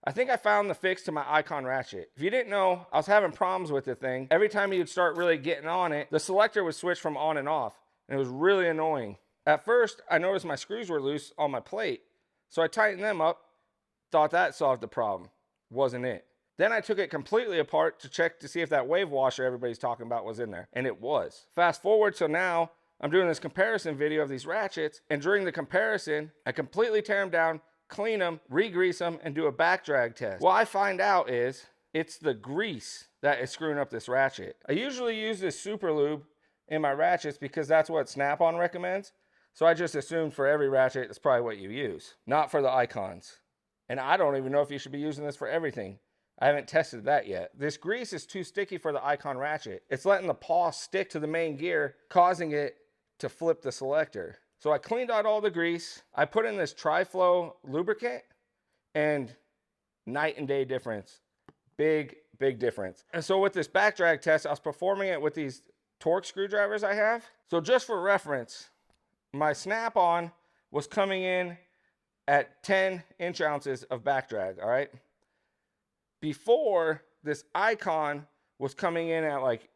I think I found the fix to my Icon Ratchet. If you didn't know, I was having problems with the thing. Every time you'd start really getting on it, the selector would switch from on and off, and it was really annoying. At first, I noticed my screws were loose on my plate, so I tightened them up, thought that solved the problem. Wasn't it. Then I took it completely apart to check to see if that wave washer everybody's talking about was in there, and it was. Fast forward to now, I'm doing this comparison video of these ratchets, and during the comparison, I completely tear them down, clean them, re-grease them, and do a back drag test. What I find out is it's the grease that is screwing up this ratchet. I usually use this super lube in my ratchets because that's what Snap-on recommends, so I just assumed for every ratchet it's probably what you use, not for the icons. And I don't even know if you should be using this for everything. I haven't tested that yet. This grease is too sticky for the Icon Ratchet. It's letting the paw stick to the main gear, causing it to flip the selector. So I cleaned out all the grease. I put in this Tri-Flow lubricant, and night and day difference. Big, big difference. And so with this back drag test, I was performing it with these Torx screwdrivers I have. So just for reference, my Snap-on was coming in at 10 inch ounces of back drag, all right? Before, this Icon was coming in at like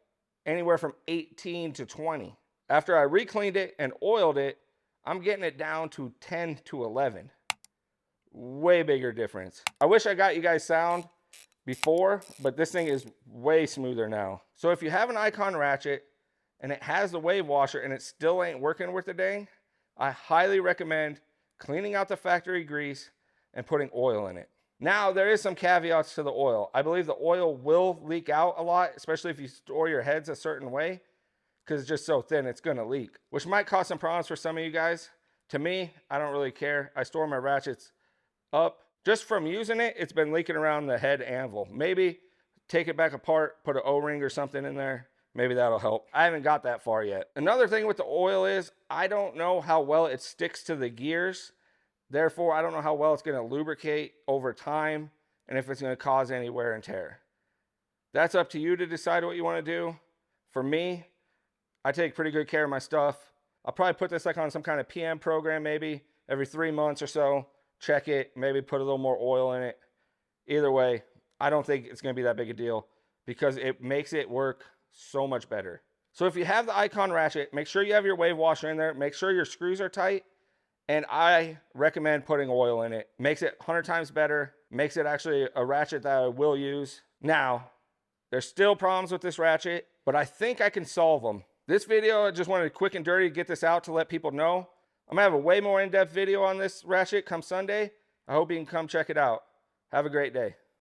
anywhere from 18 to 20. After I re-cleaned it and oiled it, I'm getting it down to 10 to 11. Way bigger difference. I wish I got you guys sound before, but this thing is way smoother now. So if you have an Icon Ratchet and it has the wave washer and it still ain't working worth a dang, I highly recommend cleaning out the factory grease and putting oil in it. Now, there is some caveats to the oil. I believe the oil will leak out a lot, especially if you store your heads a certain way, because it's just so thin, it's gonna leak, which might cause some problems for some of you guys. To me, I don't really care. I store my ratchets up. Just from using it, it's been leaking around the head anvil. Maybe take it back apart, put an O-ring or something in there. Maybe that'll help. I haven't got that far yet. Another thing with the oil is, I don't know how well it sticks to the gears. Therefore, I don't know how well it's going to lubricate over time and if it's going to cause any wear and tear. That's up to you to decide what you want to do. For me, I take pretty good care of my stuff. I'll probably put this like on some kind of PM program maybe every 3 months or so. Check it, maybe put a little more oil in it. Either way, I don't think it's going to be that big a deal because it makes it work so much better. So if you have the Icon Ratchet, make sure you have your wave washer in there. Make sure your screws are tight. And I recommend putting oil in it. Makes it 100 times better. Makes it actually a ratchet that I will use. Now, there's still problems with this ratchet, but I think I can solve them. This video, I just wanted quick and dirty to get this out to let people know. I'm gonna have a way more in-depth video on this ratchet come Sunday. I hope you can come check it out. Have a great day.